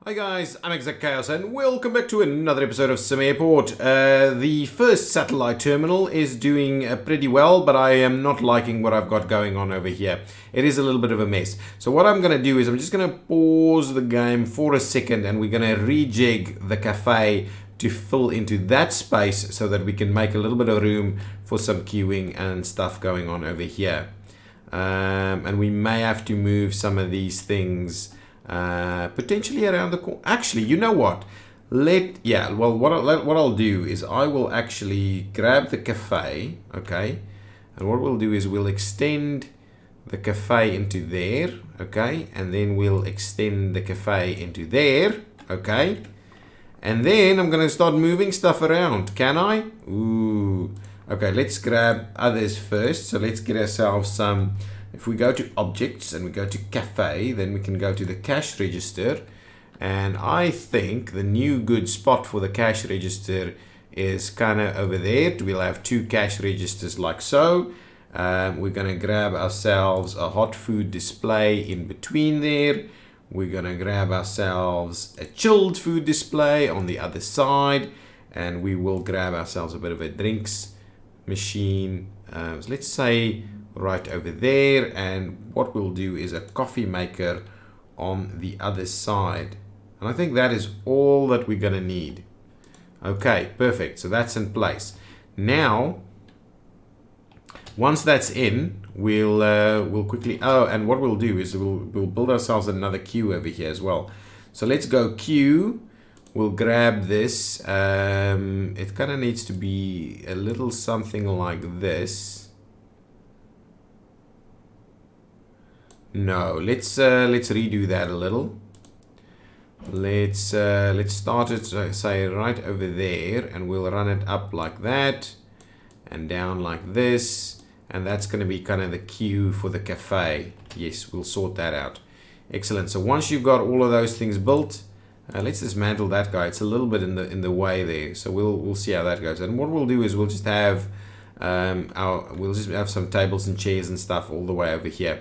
Hi guys, I'm ExactChaos and welcome back to another episode of SimAirport. The first satellite terminal is doing pretty well, but I am not liking what I've got going on over here. It is a little bit of a mess. So what I'm going to do is I'm just going to pause the game for a second and we're going to rejig the cafe to fill into that space so that we can make a little bit of room for some queuing and stuff going on over here. And we may have to move some of these things potentially around the corner. Actually, you know what? What I'll do is I will actually grab the cafe, okay? And what we'll do is we'll extend the cafe into there, okay? And then we'll extend the cafe into there, okay? And then I'm gonna start moving stuff around. Can I? Ooh. Okay, let's grab others first. So let's get ourselves some. If we go to objects and we go to cafe, then we can go to the cash register. And I think the new good spot for the cash register is kind of over there. We'll have two cash registers like so. We're going to grab ourselves a hot food display in between there. We're going to grab ourselves a chilled food display on the other side. And we will grab ourselves a bit of a drinks machine. So let's say right over there, and what we'll do is a coffee maker on the other side, and I think that is all that we're gonna need. Okay, perfect. So that's in place. Now once that's in, we'll quickly and what we'll do is we'll build ourselves another queue over here as well. So let's go queue. We'll grab this. It kind of needs to be a little something like this. No, let's redo that a little. Let's start it, say, right over there, and we'll run it up like that and down like this, and that's going to be kind of the queue for the cafe. Yes, we'll sort that out. Excellent. So once you've got all of those things built, let's dismantle that guy. It's a little bit in the way there, so we'll see how that goes. And what we'll do is we'll just have some tables and chairs and stuff all the way over here.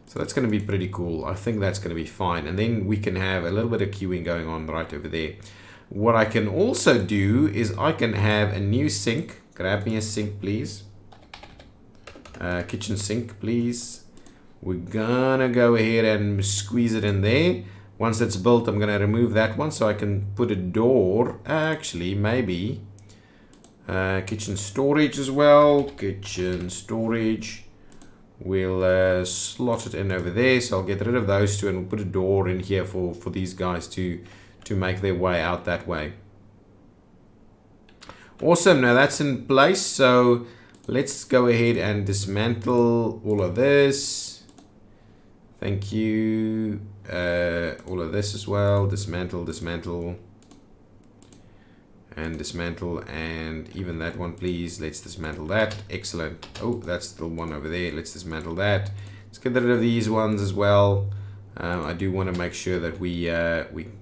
So that's going to be pretty cool. I think that's going to be fine. And then we can have a little bit of queuing going on right over there. What I can also do is I can have a new sink. Grab me a sink, please. Kitchen sink, please. We're going to go ahead and squeeze it in there. Once it's built, I'm going to remove that one so I can put a door. Actually, maybe. Kitchen storage as well. Kitchen storage. We'll slot it in over there, so I'll get rid of those two and we'll put a door in here for these guys to make their way out that way. Awesome, now that's in place, so let's go ahead and dismantle all of this. Thank you. All of this as well. Dismantle, dismantle. And dismantle, and even that one, please. Let's dismantle that. Excellent. Oh, that's the one over there. Let's dismantle that. Let's get rid of these ones as well. I do want to make sure that we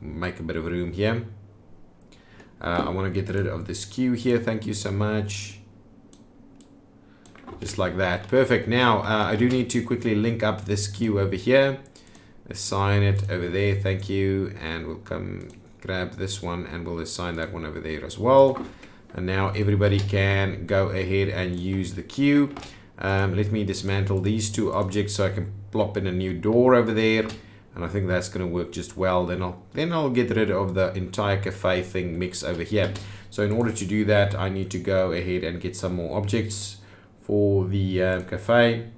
make a bit of room here. I want to get rid of this queue here. Thank you so much. Just like that. Perfect. Now I do need to quickly link up this queue over here. Assign it over there. Thank you. And we'll come grab this one and we'll assign that one over there as well. And now everybody can go ahead and use the queue. Let me dismantle these two objects so I can plop in a new door over there, and I think that's going to work just well. Then I'll get rid of the entire cafe thing mix over here. So in order to do that, I need to go ahead and get some more objects for the cafe.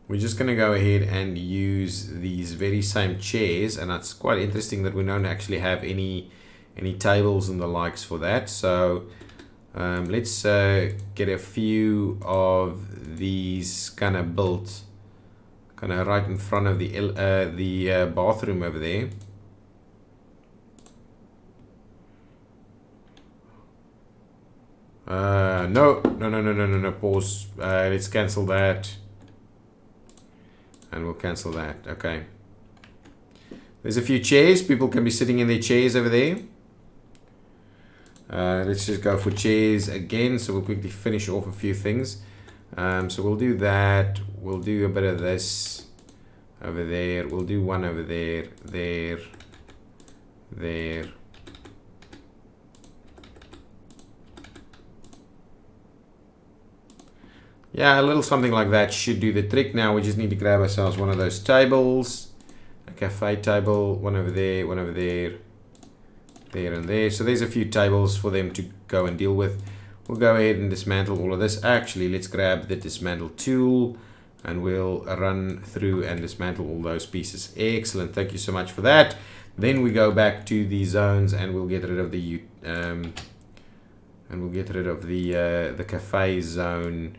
We're just going to go ahead and use these very same chairs, and it's quite interesting that we don't actually have any tables and the likes for that. So let's get a few of these kind of built, kind of right in front of the bathroom over there. No, pause. Let's cancel that. And we'll cancel that. Okay. There's a few chairs. People can be sitting in their chairs over there. Let's just go for chairs again. So we'll quickly finish off a few things. So we'll do that. We'll do a bit of this. over there. We'll do one over there, there, there. Yeah, a little something like that should do the trick. Now we just need to grab ourselves one of those tables. A cafe table, one over there, one over there, there and there. So there's a few tables for them to go and deal with. We'll go ahead and dismantle all of this. Actually, let's grab the dismantle tool and we'll run through and dismantle all those pieces. Excellent, thank you so much for that. Then we go back to the zones and we'll get rid of the the cafe zone.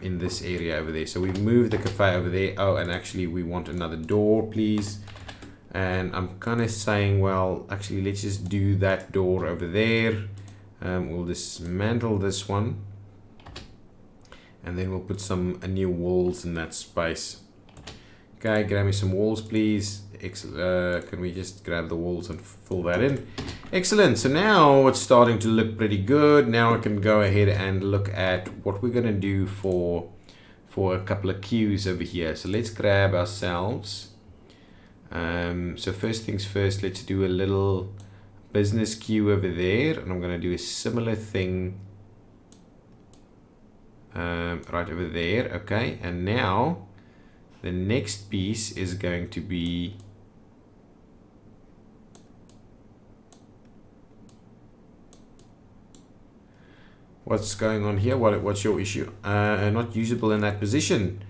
In this area over there. So we've moved the cafe over there. Oh, and actually we want another door, please. And I'm kind of saying, well, actually let's just do that door over there. We'll dismantle this one. And then we'll put some new walls in that space. Okay, grab me some walls, please. Can we just grab the walls and fill that in? Excellent. So now it's starting to look pretty good. Now I can go ahead and look at what we're going to do for a couple of queues over here. So let's grab ourselves. So first things first, let's do a little business queue over there. And I'm going to do a similar thing right over there. Okay. And now the next piece is going to be what's going on here? What's your issue? Not usable in that position.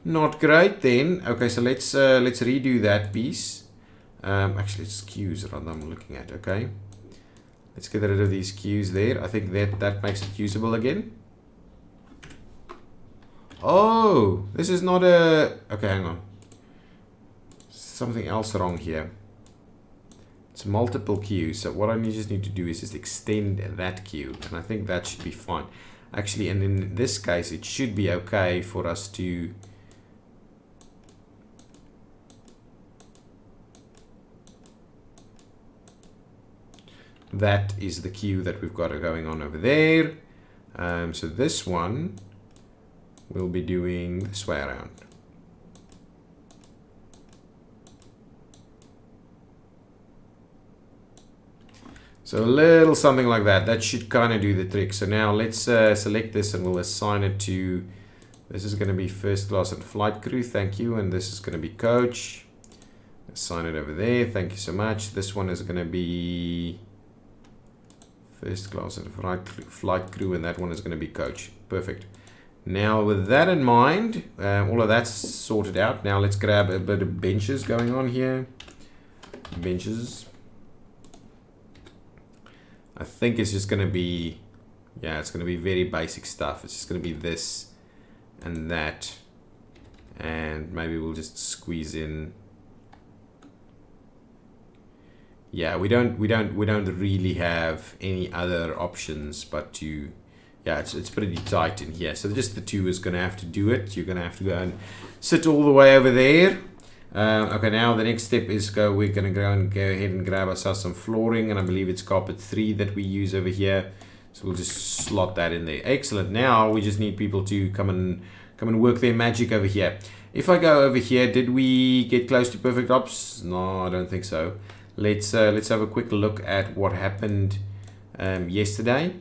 Not great then. Okay, so let's redo that piece. Actually, it's queues that I'm looking at. Okay, let's get rid of these queues there. I think that makes it usable again. Oh, this is not a... Okay, hang on. Something else wrong here. It's multiple queues. So what I just need to do is just extend that queue. And I think that should be fine. Actually, and in this case, it should be okay for us to... That is the queue that we've got going on over there. So this one... we'll be doing this way around. So a little something like that. That should kind of do the trick. So now let's select this and we'll assign it to, this is going to be first class and flight crew, thank you. And this is going to be coach. Assign it over there, thank you so much. This one is going to be first class and flight crew, and that one is going to be coach. Perfect. Now with that in mind, all of that's sorted out. Now let's grab a bit of benches going on here. Benches. I think it's just going to be, yeah, it's going to be very basic stuff. It's just going to be this and that. And maybe we'll just squeeze in. Yeah, we don't really have any other options but to, yeah, it's pretty tight in here. So just the two is going to have to do it. You're going to have to go and sit all the way over there. Okay, now the next step is we're going to go ahead and grab ourselves some flooring, and I believe it's carpet 3 that we use over here. So we'll just slot that in there. Excellent. Now we just need people to come and work their magic over here. If I go over here, did we get close to perfect ops? No, I don't think so. Let's have a quick look at what happened yesterday.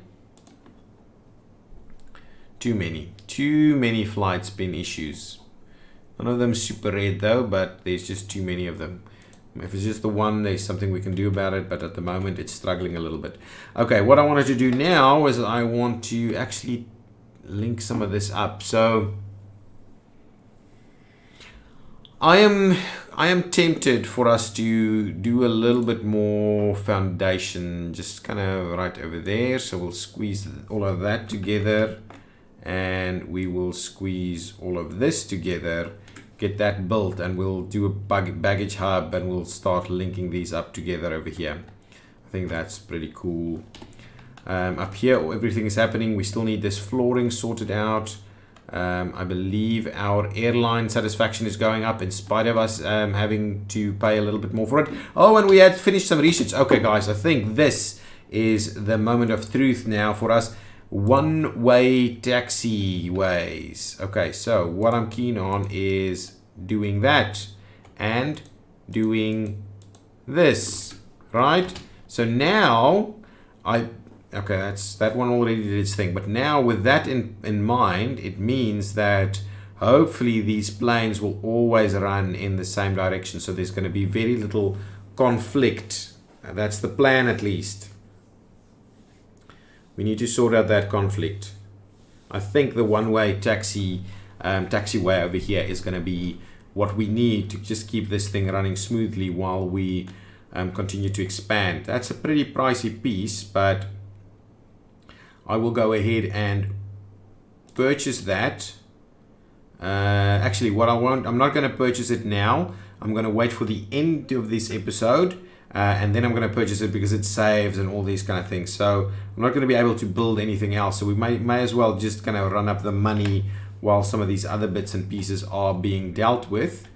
Too many flight spin issues. None of them super red though, but there's just too many of them. If it's just the one, there's something we can do about it, but at the moment it's struggling a little bit. Okay, what I wanted to do now is I want to actually link some of this up. So I am tempted for us to do a little bit more foundation, just kind of right over there. So we'll squeeze all of that together, and we will squeeze all of this together, get that built, and we'll do a baggage hub, and we'll start linking these up together over here. I think that's pretty cool. Up here, everything is happening. We still need this flooring sorted out. I believe our airline satisfaction is going up in spite of us having to pay a little bit more for it. Oh, and we had finished some research. Okay, guys, I think this is the moment of truth now for us. One-way taxiways. Okay, so what I'm keen on is doing that, and doing this, right? So now okay, that one already did its thing, but now with that in mind, it means that hopefully these planes will always run in the same direction, so there's going to be very little conflict. That's the plan, at least. We need to sort out that conflict. I think the one-way taxiway over here is going to be what we need to just keep this thing running smoothly while we continue to expand. That's a pretty pricey piece, but I will go ahead and purchase that. Actually, what I'm not going to purchase it now. I'm going to wait for the end of this episode, and then I'm going to purchase it because it saves and all these kind of things. So I'm not going to be able to build anything else. So we may as well just kind of run up the money while some of these other bits and pieces are being dealt with.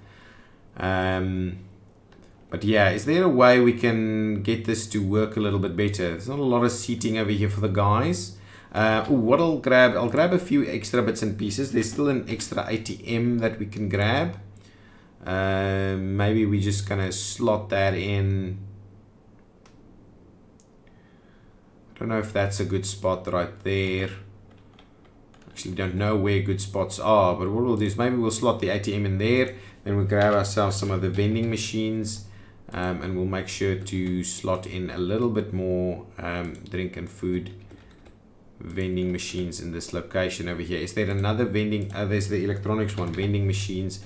But yeah, is there a way we can get this to work a little bit better? There's not a lot of seating over here for the guys. What I'll grab a few extra bits and pieces. There's still an extra ATM that we can grab. Maybe we just kind of slot that in. I don't know if that's a good spot right there. Actually, don't know where good spots are, but what we'll do is maybe we'll slot the ATM in there, then we'll grab ourselves some of the vending machines, and we'll make sure to slot in a little bit more drink and food vending machines in this location over here. Is there another vending? There's the electronics one, vending machines.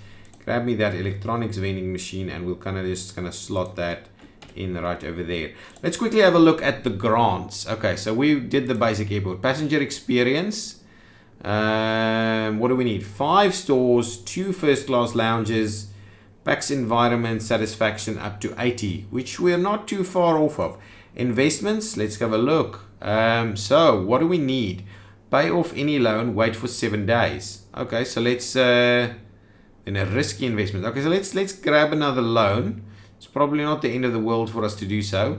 Grab me that electronics vending machine, and we'll kind of slot that in right over there. Let's quickly have a look at the grants. Okay, so we did the basic airport passenger experience. What do we need? 5 stores, 2 first class lounges, PAX environment satisfaction up to 80, which we're not too far off of. Investments, let's have a look. So what do we need? Pay off any loan, wait for 7 days. Okay, so let's in a risky investment. Okay, so let's grab another loan. It's probably not the end of the world for us to do so,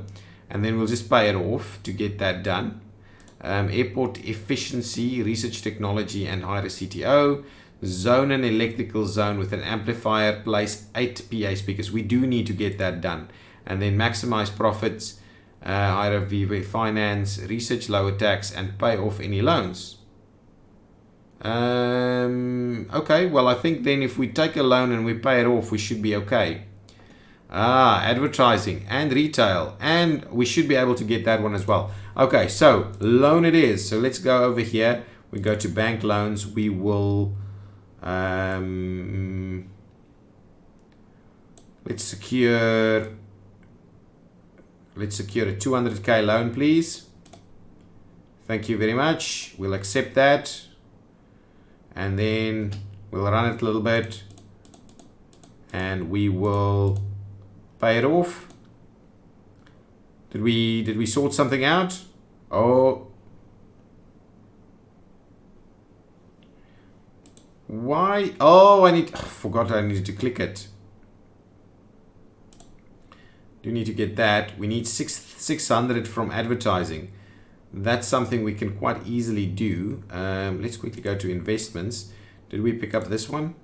and then we'll just pay it off to get that done. Airport efficiency, research technology, and hire a CTO. Zone an electrical zone with an amplifier, place 8 PA speakers. We do need to get that done. And then maximize profits, hire a VV finance, research lower tax, and pay off any loans. Okay, well, I think then if we take a loan and we pay it off, we should be okay. Advertising and retail, and we should be able to get that one as well. Okay, so loan it is. So let's go over here. We go to bank loans. We will let's secure a 200k loan, please. Thank you very much. We'll accept that, and then we'll run it a little bit, and we will pay it off. Did we sort something out? Oh, why? Oh, I forgot I needed to click it. Do need to get that. We need 600 from advertising. That's something we can quite easily do. Let's quickly go to investments. Did we pick up this one?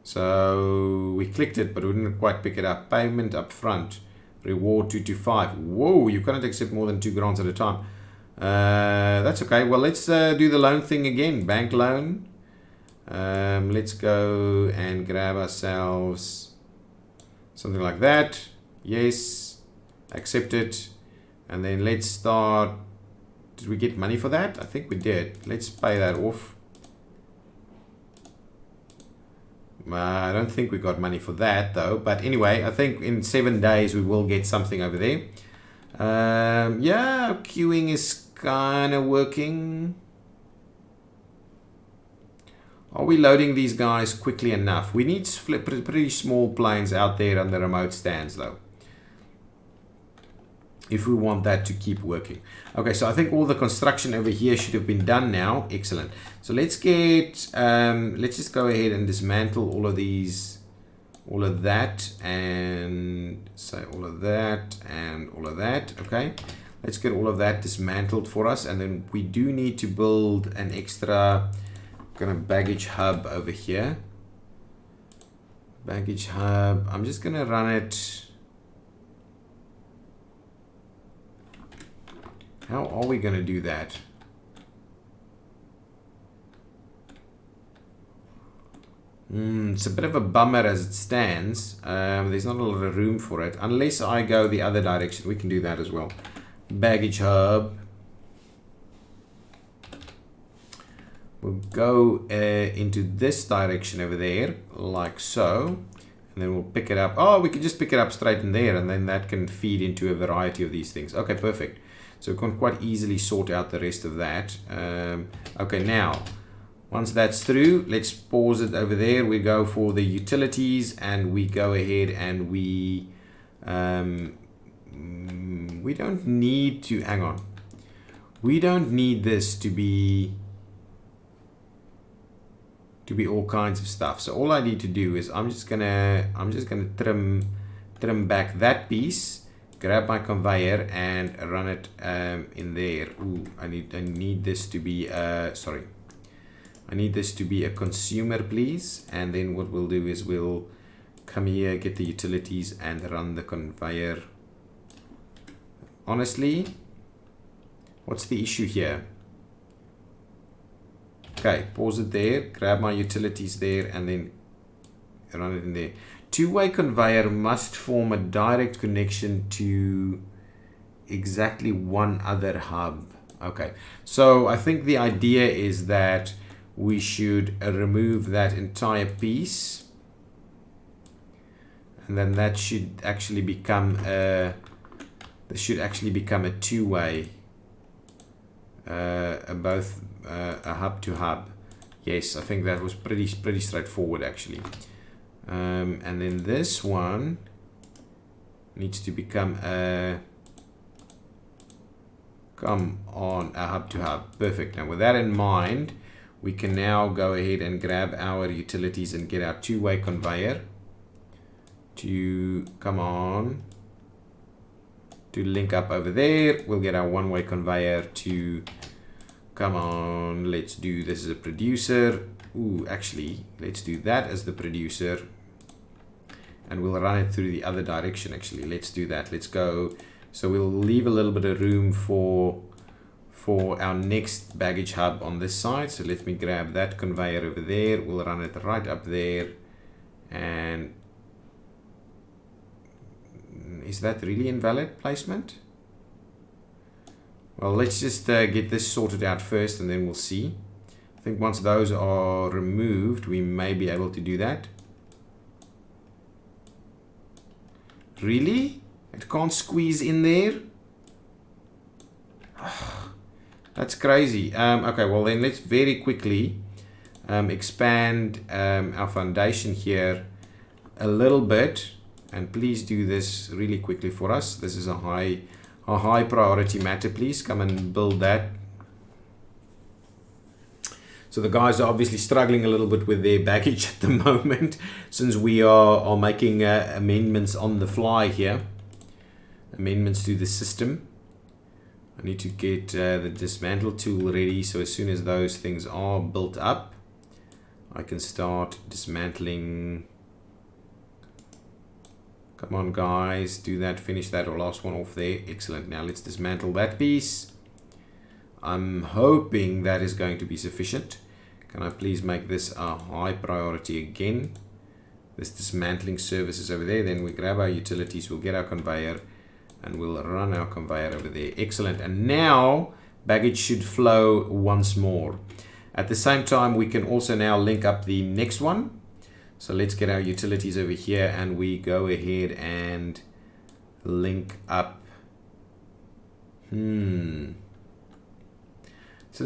So we clicked it, but we didn't quite pick it up. Payment up front. Reward 225. Whoa, you cannot accept more than 2 grants at a time. That's okay. Well, let's do the loan thing again. Bank loan. Let's go and grab ourselves something like that. Yes. Accept it. And then let's start. Did we get money for that? I think we did. Let's pay that off. I don't think we got money for that though, but anyway, I think in 7 days we will get something over there. Yeah, queuing is kind of working. Are we loading these guys quickly enough? We need pretty small planes out there on the remote stands though, if we want that to keep working. Okay, so I think all the construction over here should have been done now. Excellent. So let's get, let's just go ahead and dismantle all of these, all of that, and say all of that, and all of that. Okay, let's get all of that dismantled for us, and then we do need to build an extra kind of baggage hub over here. Baggage hub. I'm just gonna run it. How are we gonna do that? It's a bit of a bummer as it stands. There's not a lot of room for it. Unless I go the other direction. We can do that as well. Baggage hub. We'll go into this direction over there, like so. And then we'll pick it up. Oh, we can just pick it up straight in there, and then that can feed into a variety of these things. Okay, perfect. So we can quite easily sort out the rest of that. Okay, now, once that's through, let's pause it over there. We go for the utilities, and we go ahead and we don't need to, hang on. We don't need this to be all kinds of stuff. So all I need to do is I'm just gonna trim back that piece, grab my conveyor and run it in there. Ooh, I need this to be sorry. I need this to be a consumer, please. And then what we'll do is we'll come here, get the utilities and run the conveyor. Honestly, what's the issue here? Okay, pause it there, grab my utilities there, and then run it in there. Two-way conveyor must form a direct connection to exactly one other hub. Okay, so I think the idea is that we should remove that entire piece, and then that should actually become a two-way, a hub to hub. Yes, I think that was pretty straightforward actually. And then this one needs to become a hub to hub. Perfect. Now with that in mind, we can now go ahead and grab our utilities and get our two-way conveyor to to link up over there. We'll get our one-way conveyor to let's do this as a producer. Ooh, actually, let's do that as the producer, and we'll run it through the other direction. Actually, let's do that. Let's go. So we'll leave a little bit of room for our next baggage hub on this side. So let me grab that conveyor over there. We'll run it right up there. And is that really invalid placement? Well, let's just get this sorted out first, and then we'll see. I think once those are removed, we may be able to do that. Really? It can't squeeze in there? That's crazy. Okay, well then let's very quickly expand our foundation here a little bit. And please do this really quickly for us. This is a high priority matter. Please come and build that. So the guys are obviously struggling a little bit with their baggage at the moment, since we are making amendments on the fly here. Amendments to the system. I need to get the dismantle tool ready, so as soon as those things are built up, I can start dismantling. Come on guys, do that, finish that or last one off there. Excellent. Now let's dismantle that piece. I'm hoping that is going to be sufficient. Can I please make this a high priority again? This dismantling service is over there. Then we grab our utilities, we'll get our conveyor, and we'll run our conveyor over there. Excellent. And now baggage should flow once more. At the same time, we can also now link up the next one. So let's get our utilities over here, and we go ahead and link up. Since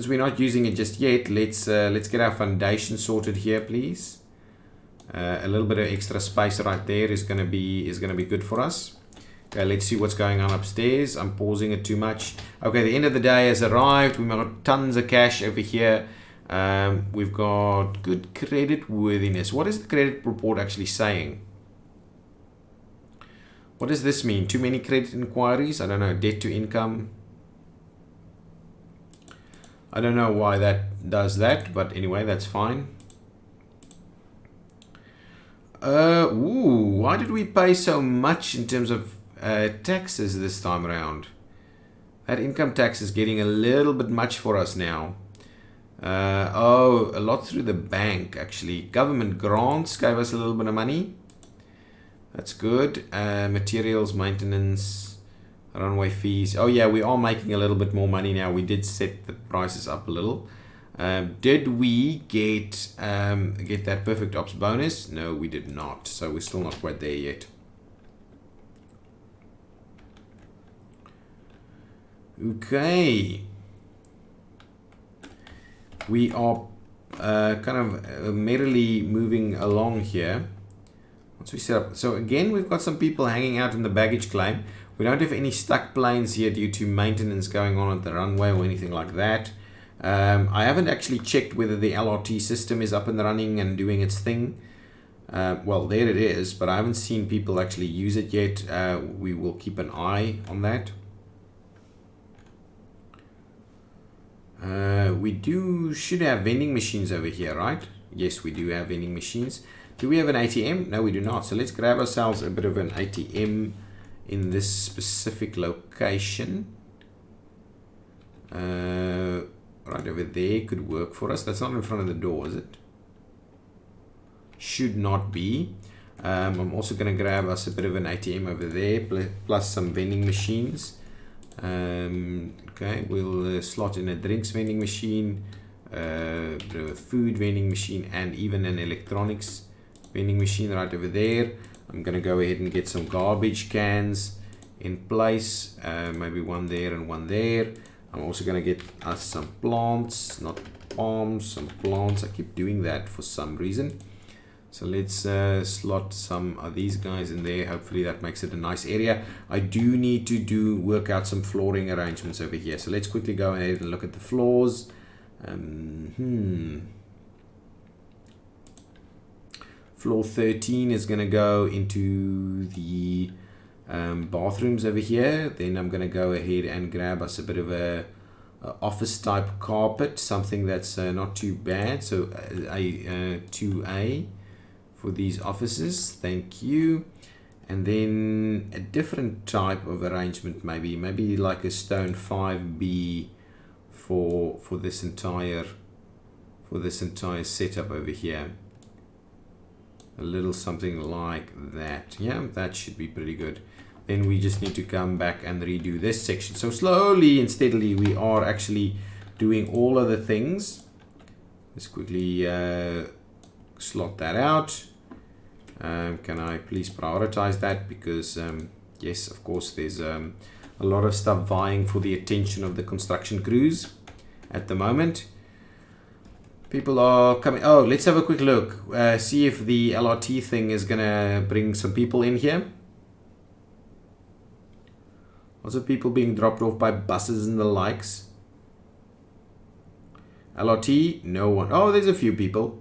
we're not using it just yet, let's get our foundation sorted here, please. A little bit of extra space right there is gonna be good for us. Okay, let's see what's going on upstairs. I'm pausing it too much. Okay, the end of the day has arrived. We've got tons of cash over here. We've got good credit worthiness. What is the credit report actually saying? What does this mean? Too many credit inquiries? I don't know. Debt to income. I don't know why that does that, but anyway, that's fine. Ooh, why did we pay so much in terms of taxes this time around? That income tax is getting a little bit much for us now. Oh, a lot through the bank, actually. Government grants gave us a little bit of money. That's good. Materials, maintenance, runway fees. Oh yeah, we are making a little bit more money now. We did set the prices up a little. Did we get that perfect ops bonus? No, we did not. So we're still not quite there yet. Okay. We are kind of merrily moving along here. Once we set up, so again, we've got some people hanging out in the baggage claim. We don't have any stuck planes here due to maintenance going on at the runway or anything like that. I haven't actually checked whether the LRT system is up and running and doing its thing. Well, there it is, but I haven't seen people actually use it yet. We will keep an eye on that. We should have vending machines over here, right? Yes, we do have vending machines. Do we have an ATM? No, we do not. So let's grab ourselves a bit of an ATM in this specific location. Right over there could work for us. That's not in front of the door, is it? Should not be. I'm also going to grab us a bit of an ATM over there, plus some vending machines. Okay, we'll slot in a drinks vending machine, a food vending machine, and even an electronics vending machine right over there. I'm going to go ahead and get some garbage cans in place, maybe one there and one there. I'm also going to get us some plants, not palms, some plants. I keep doing that for some reason. So let's slot some of these guys in there. Hopefully that makes it a nice area. I do need to work out some flooring arrangements over here. So let's quickly go ahead and look at the floors. Floor 13 is going to go into the bathrooms over here. Then I'm going to go ahead and grab us a bit of a office type carpet, something that's not too bad. So a 2A. For these offices, thank you. And then a different type of arrangement, maybe like a stone 5B for this entire setup over here. A little something like that. Yeah, that should be pretty good. Then we just need to come back and redo this section. So slowly and steadily we are actually doing all of the things. Let's quickly slot that out. Can I please prioritize that, because yes, of course, there's a lot of stuff vying for the attention of the construction crews at the moment. People are coming. Oh, let's have a quick look, see if the LRT thing is gonna bring some people in here. Lots of people being dropped off by buses and the likes. LRT, no one. Oh, there's a few people.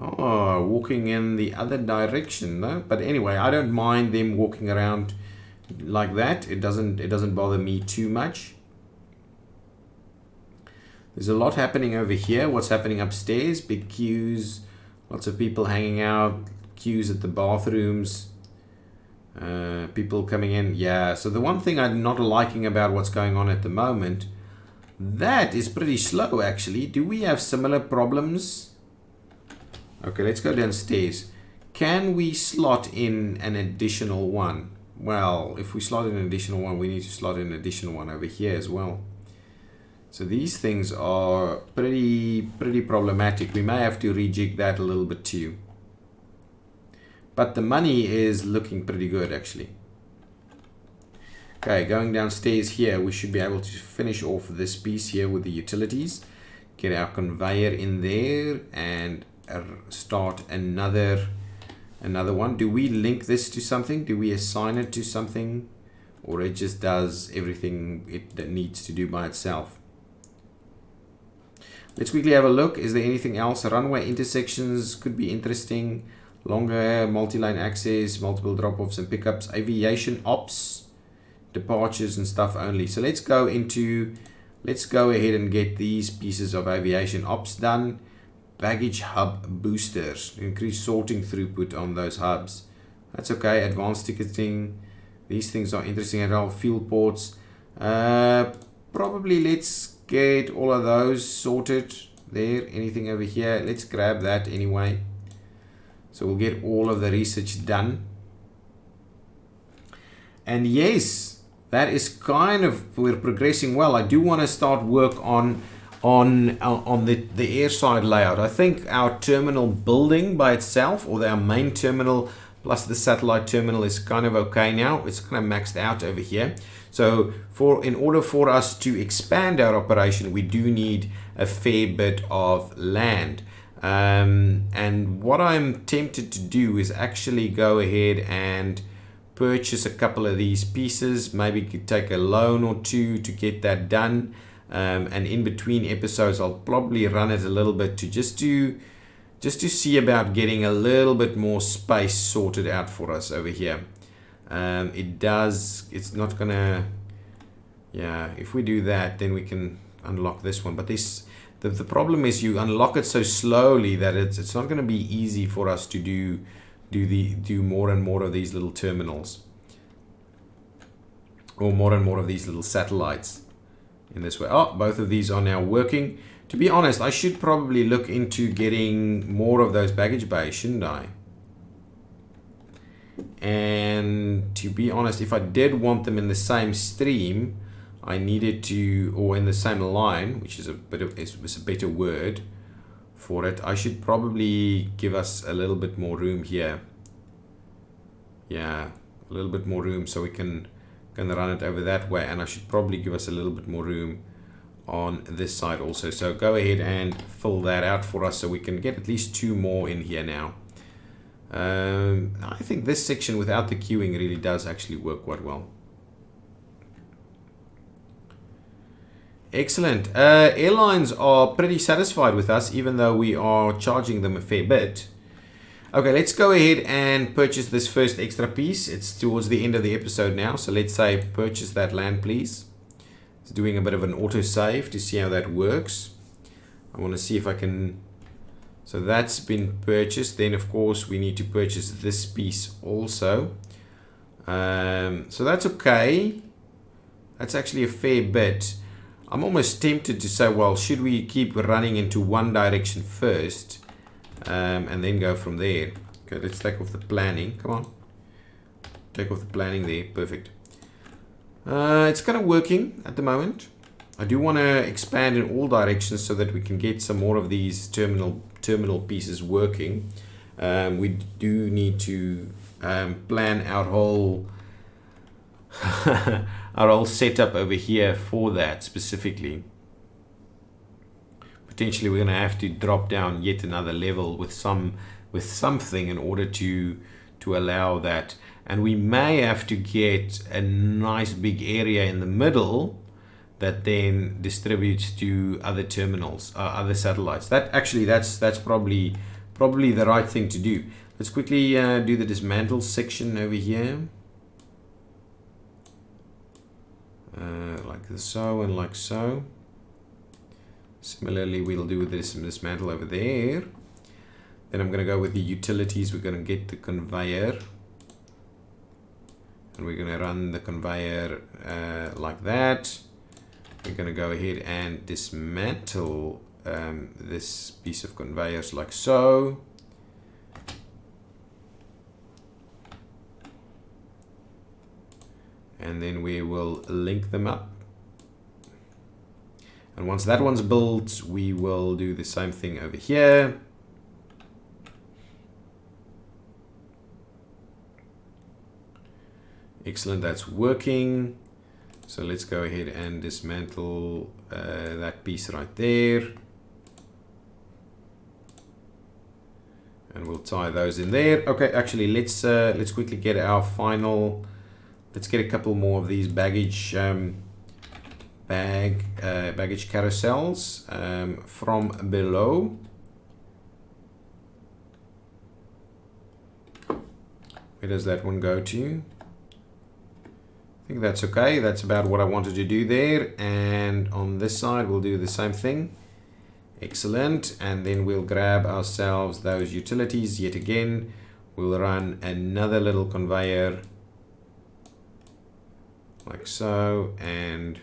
Oh, walking in the other direction, no? But anyway, I don't mind them walking around like that. It doesn't bother me too much. There's a lot happening over here. What's happening upstairs? Big queues, lots of people hanging out, queues at the bathrooms, people coming in. Yeah, so the one thing I'm not liking about what's going on at the moment, that is pretty slow actually. Do we have similar problems? Okay, let's go downstairs. Can we slot in an additional one? Well, if we slot in an additional one, we need to slot in an additional one over here as well. So these things are pretty problematic. We may have to rejig that a little bit too. But the money is looking pretty good actually. Okay, going downstairs here, we should be able to finish off this piece here with the utilities. Get our conveyor in there and start another one. Do we link this to something? Do we assign it to something? Or it just does everything it needs to do by itself? Let's quickly have a look. Is there anything else? Runway intersections could be interesting. Longer multi-lane access, multiple drop-offs and pickups, aviation ops, departures and stuff only. So let's go ahead and get these pieces of aviation ops done. baggage hub boosters. Increase sorting throughput on those hubs. That's okay. Advanced ticketing. These things are interesting at all. Fuel ports. Probably let's get all of those sorted there. Anything over here? Let's grab that anyway. So we'll get all of the research done. And yes, that is kind of, we're progressing well. I do want to start work on the airside layout. I think our terminal building by itself, or our main terminal plus the satellite terminal, is kind of okay now. It's kind of maxed out over here. So in order for us to expand our operation, we do need a fair bit of land. And what I'm tempted to do is actually go ahead and purchase a couple of these pieces. Maybe could take a loan or two to get that done. And in between episodes, I'll probably run it a little bit to just to see about getting a little bit more space sorted out for us over here. It's not gonna, yeah, if we do that, then we can unlock this one. But the problem is you unlock it so slowly that it's not gonna be easy for us to do more and more of these little terminals, or more and more of these little satellites in this way. Oh, both of these are now working. To be honest, I should probably look into getting more of those baggage bays, shouldn't I? And to be honest, if I did want them in the same stream, I needed to, or in the same line, which is a better word for it, I should probably give us a little bit more room here. Yeah, a little bit more room so we can run it over that way, and I should probably give us a little bit more room on this side also. So go ahead and fill that out for us so we can get at least 2 more in here now. I think this section without the queuing really does actually work quite well. Excellent. Airlines are pretty satisfied with us, even though we are charging them a fair bit. Okay, let's go ahead and purchase this first extra piece. It's towards the end of the episode now, so let's say purchase that land, please. It's doing a bit of an autosave to see how that works. I want to see if I can... So that's been purchased. Then, of course, we need to purchase this piece also. So that's okay. That's actually a fair bit. I'm almost tempted to say, well, should we keep running into one direction first? And then go from there. Okay, let's take off the planning. Come on. Take off the planning there. Perfect. It's kind of working at the moment. I do want to expand in all directions so that we can get some more of these terminal pieces working. We do need to plan our whole our whole setup over here for that specifically. Potentially we're going to have to drop down yet another level with something in order to allow that, and we may have to get a nice big area in the middle that then distributes to other terminals, other satellites. That's probably the right thing to do. Let's quickly do the dismantle section over here, like so and like so. Similarly, we'll do this dismantle over there. Then I'm going to go with the utilities. We're going to get the conveyor. And we're going to run the conveyor like that. We're going to go ahead and dismantle this piece of conveyors like so. And then we will link them up. And once that one's built, we will do the same thing over here. Excellent, that's working. So let's go ahead and dismantle that piece right there. And we'll tie those in there. Okay, actually, let's quickly get our final. Let's get a couple more of these baggage baggage carousels from below. Where does that one go to? I think that's okay. That's about what I wanted to do there. And on this side, we'll do the same thing. Excellent. And then we'll grab ourselves those utilities yet again. We'll run another little conveyor like so, and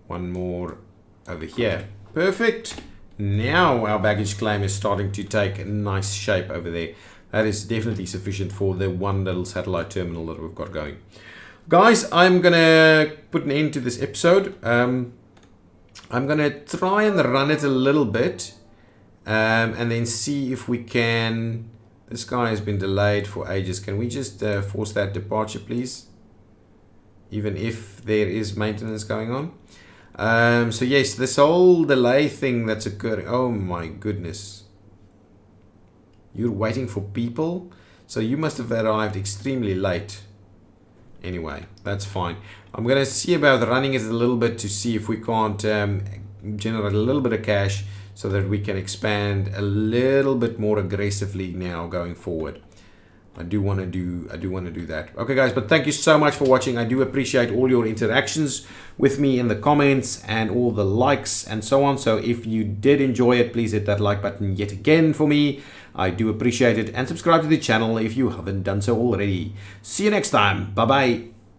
one more over here. Perfect. Now our baggage claim is starting to take a nice shape over there. That is definitely sufficient for the one little satellite terminal that we've got going. Guys, I'm gonna put an end to this episode. I'm gonna try and run it a little bit, and then see if we can. This guy has been delayed for ages. Can we just force that departure, please? Even if there is maintenance going on. So yes, this whole delay thing that's occurring. Oh my goodness. You're waiting for people? So you must have arrived extremely late. Anyway, that's fine. I'm going to see about running it a little bit to see if we can't generate a little bit of cash so that we can expand a little bit more aggressively now going forward. I do want to do that. Okay guys, but thank you so much for watching. I do appreciate all your interactions with me in the comments and all the likes and so on. So if you did enjoy it, please hit that like button yet again for me. I do appreciate it, and subscribe to the channel if you haven't done so already. See you next time. Bye bye.